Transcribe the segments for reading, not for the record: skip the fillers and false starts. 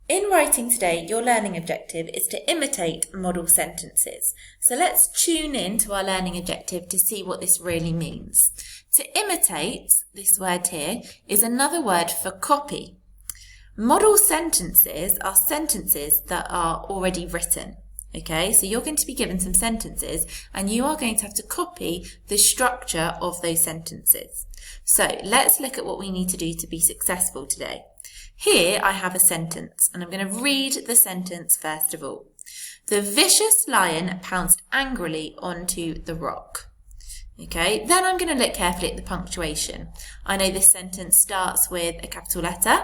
In writing today, your learning objective is to imitate model sentences. So let's tune in to our learning objective to see what this really means. To imitate, this word here, is another word for copy. Model sentences are sentences that are already written. Okay, so you're going to be given some sentences and you are going to have to copy the structure of those sentences. So let's look at what we need to do to be successful today. Here I have a sentence and I'm going to read the sentence first of all. The vicious lion pounced angrily onto the rock. Okay, then I'm going to look carefully at the punctuation. I know this sentence starts with a capital letter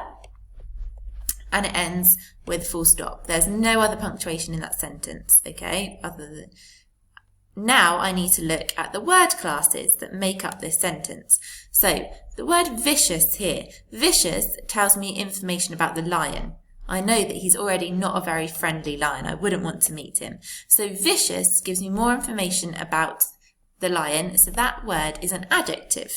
and it ends with a full stop. There's no other punctuation in that sentence, okay, other than... Now I need to look at the word classes that make up this sentence. So the word vicious here, vicious tells me information about the lion. I know that he's already not a very friendly lion. I wouldn't want to meet him. So vicious gives me more information about the lion. So that word is an adjective.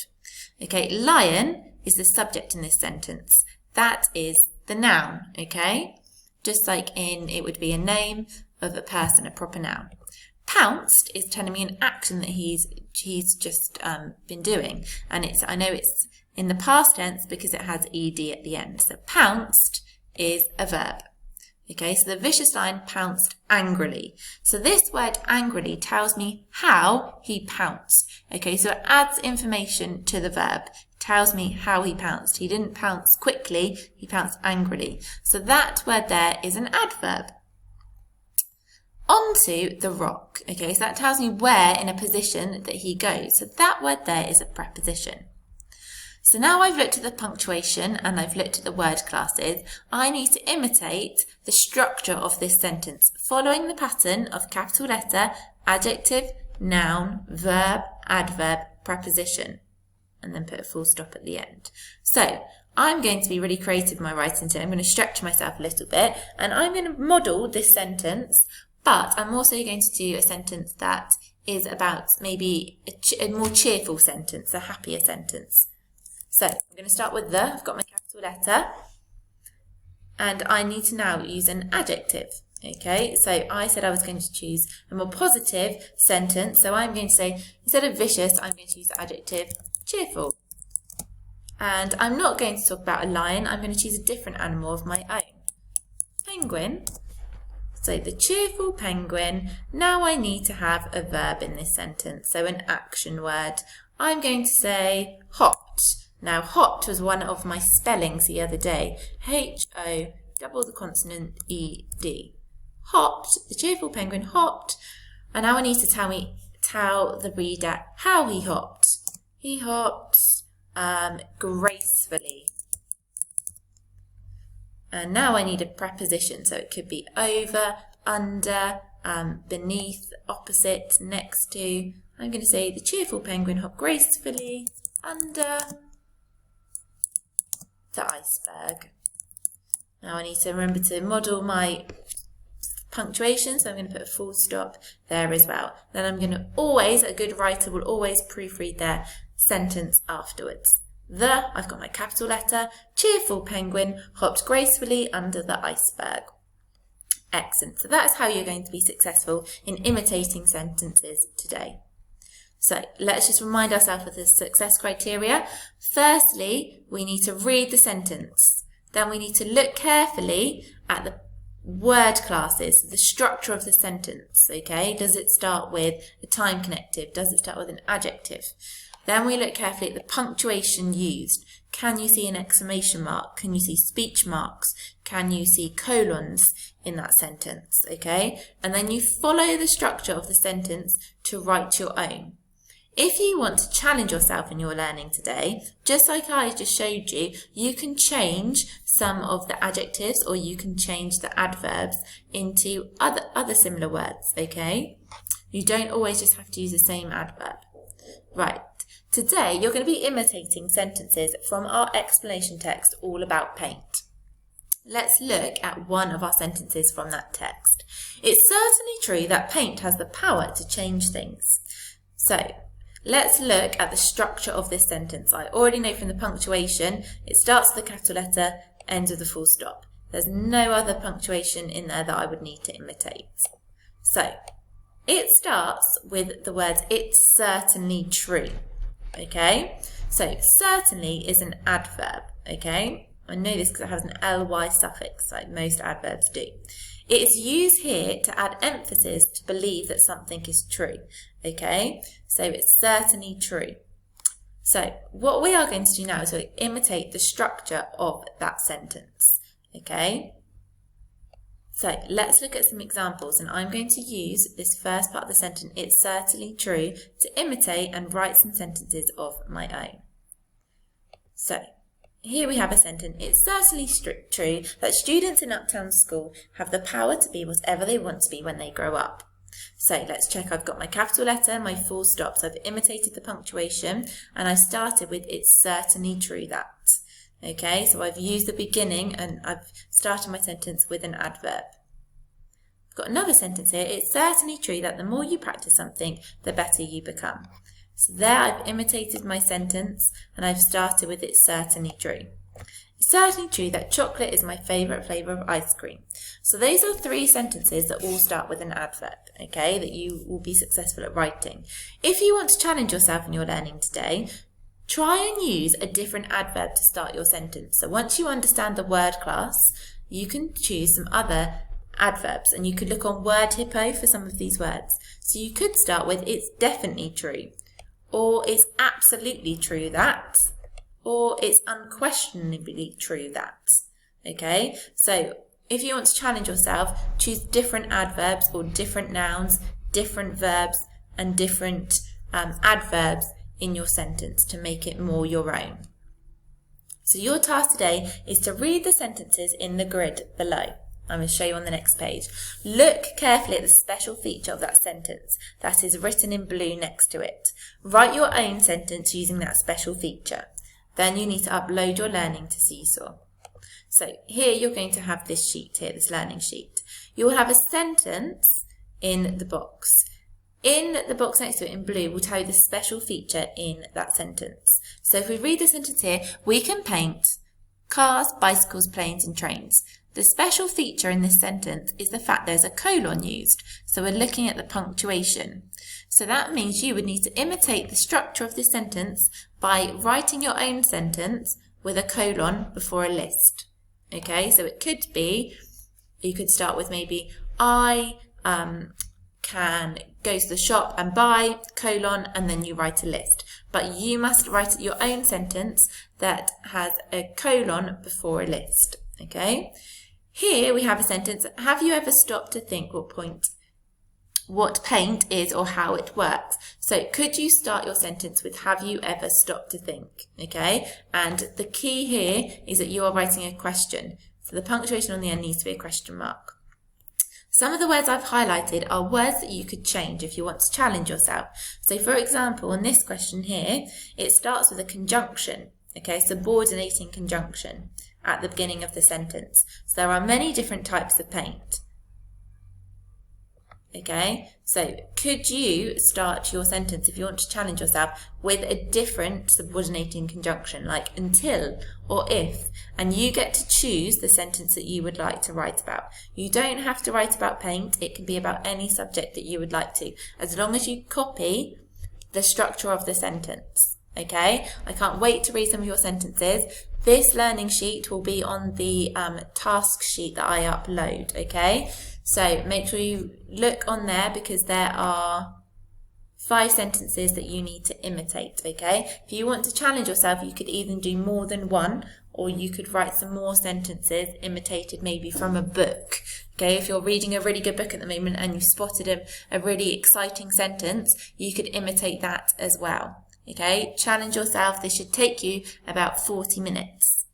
Okay, lion is the subject in this sentence. That is the noun, okay? Just like in, it would be a name of a person, a proper noun. Pounced is telling me an action that he's just been doing. And I know it's in the past tense because it has ed at the end. So pounced is a verb. Okay, so the vicious lion pounced angrily. So this word angrily tells me how he pounced. Okay, so it adds information to the verb. Tells me how he pounced. He didn't pounce quickly, he pounced angrily. So that word there is an adverb. Onto the rock. Okay, so that tells me where in a position that he goes. So that word there is a preposition. So now I've looked at the punctuation and I've looked at the word classes, I need to imitate the structure of this sentence, following the pattern of capital letter, adjective, noun, verb, adverb, preposition, and then put a full stop at the end. So I'm going to be really creative in my writing today. I'm going to stretch myself a little bit and I'm going to model this sentence, but I'm also going to do a sentence that is about maybe a more cheerful sentence, a happier sentence. So I'm going to start with I've got my capital letter, and I need to now use an adjective. Okay, so I said I was going to choose a more positive sentence, so I'm going to say, instead of vicious, I'm going to use the adjective cheerful. And I'm not going to talk about a lion, I'm going to choose a different animal of my own. Penguin. So the cheerful penguin. Now I need to have a verb in this sentence, so an action word. I'm going to say hopped. Now hopped was one of my spellings the other day. H-O, double the consonant E-D. Hopped, the cheerful penguin hopped. And now I need to tell the reader how he hopped. He hopped gracefully. And now I need a preposition, so it could be over, under, beneath, opposite, next to. I'm going to say the cheerful penguin hopped gracefully under the iceberg. Now I need to remember to model my punctuation, so I'm going to put a full stop there as well. Then I'm going to a good writer will always proofread their sentence afterwards. I've got my capital letter, cheerful penguin hopped gracefully under the iceberg. Excellent. So that's how you're going to be successful in imitating sentences today. So let's just remind ourselves of the success criteria. Firstly, we need to read the sentence. Then we need to look carefully at the word classes, the structure of the sentence, okay? Does it start with a time connective? Does it start with an adjective? Then we look carefully at the punctuation used. Can you see an exclamation mark? Can you see speech marks? Can you see colons in that sentence, okay? And then you follow the structure of the sentence to write your own. If you want to challenge yourself in your learning today, just like I just showed you, you can change some of the adjectives or you can change the adverbs into other similar words, okay? You don't always just have to use the same adverb. Right, today you're going to be imitating sentences from our explanation text all about paint. Let's look at one of our sentences from that text. It's certainly true that paint has the power to change things. So, let's look at the structure of this sentence. I already know from the punctuation, it starts with a capital letter, ends with a full stop. There's no other punctuation in there that I would need to imitate. So it starts with the words, it's certainly true. Okay, so certainly is an adverb. Okay, I know this because it has an ly suffix, like most adverbs do. It is used here to add emphasis to believe that something is true. Okay, so it's certainly true. So what we are going to do now is to imitate the structure of that sentence. Okay, so let's look at some examples, and I'm going to use this first part of the sentence, it's certainly true, to imitate and write some sentences of my own. So here we have a sentence, it's certainly true that students in Uptown School have the power to be whatever they want to be when they grow up. So let's check, I've got my capital letter, my full stops, I've imitated the punctuation, and I started with it's certainly true that. Okay, so I've used the beginning and I've started my sentence with an adverb. I've got another sentence here, it's certainly true that the more you practice something, the better you become. So there I've imitated my sentence and I've started with it's certainly true. It's certainly true that chocolate is my favourite flavour of ice cream. So those are 3 sentences that all start with an adverb, okay, that you will be successful at writing. If you want to challenge yourself in your learning today, try and use a different adverb to start your sentence. So once you understand the word class, you can choose some other adverbs and you could look on Word Hippo for some of these words. So you could start with it's definitely true, or it's absolutely true that, or it's unquestionably true that. Okay, so if you want to challenge yourself, choose different adverbs or different nouns, different verbs and different adverbs in your sentence to make it more your own. So your task today is to read the sentences in the grid below. I'm going to show you on the next page. Look carefully at the special feature of that sentence that is written in blue next to it. Write your own sentence using that special feature. Then you need to upload your learning to Seesaw. So here you're going to have this sheet here, this learning sheet. You'll have a sentence in the box. In the box next to it in blue will tell you the special feature in that sentence. So if we read the sentence here, we can paint cars, bicycles, planes and trains. The special feature in this sentence is the fact there's a colon used. So we're looking at the punctuation. So that means you would need to imitate the structure of this sentence by writing your own sentence with a colon before a list. Okay, so it could be, you could start with maybe I can go to the shop and buy, colon, and then you write a list. But you must write your own sentence that has a colon before a list. Okay, here we have a sentence, have you ever stopped to think what paint is or how it works? So could you start your sentence with have you ever stopped to think? Okay, and the key here is that you are writing a question. So the punctuation on the end needs to be a question mark. Some of the words I've highlighted are words that you could change if you want to challenge yourself. So for example, in this question here, it starts with a conjunction, okay, subordinating conjunction at the beginning of the sentence. So there are many different types of paint. Okay, so could you start your sentence if you want to challenge yourself with a different subordinating conjunction like until or if, and you get to choose the sentence that you would like to write about. You don't have to write about paint, it can be about any subject that you would like to, as long as you copy the structure of the sentence. Okay, I can't wait to read some of your sentences. This learning sheet will be on the task sheet that I upload, okay? So make sure you look on there because there are 5 sentences that you need to imitate, okay? If you want to challenge yourself, you could even do more than one, or you could write some more sentences imitated maybe from a book, okay? If you're reading a really good book at the moment and you spotted a really exciting sentence, you could imitate that as well, okay? Challenge yourself. This should take you about 40 minutes.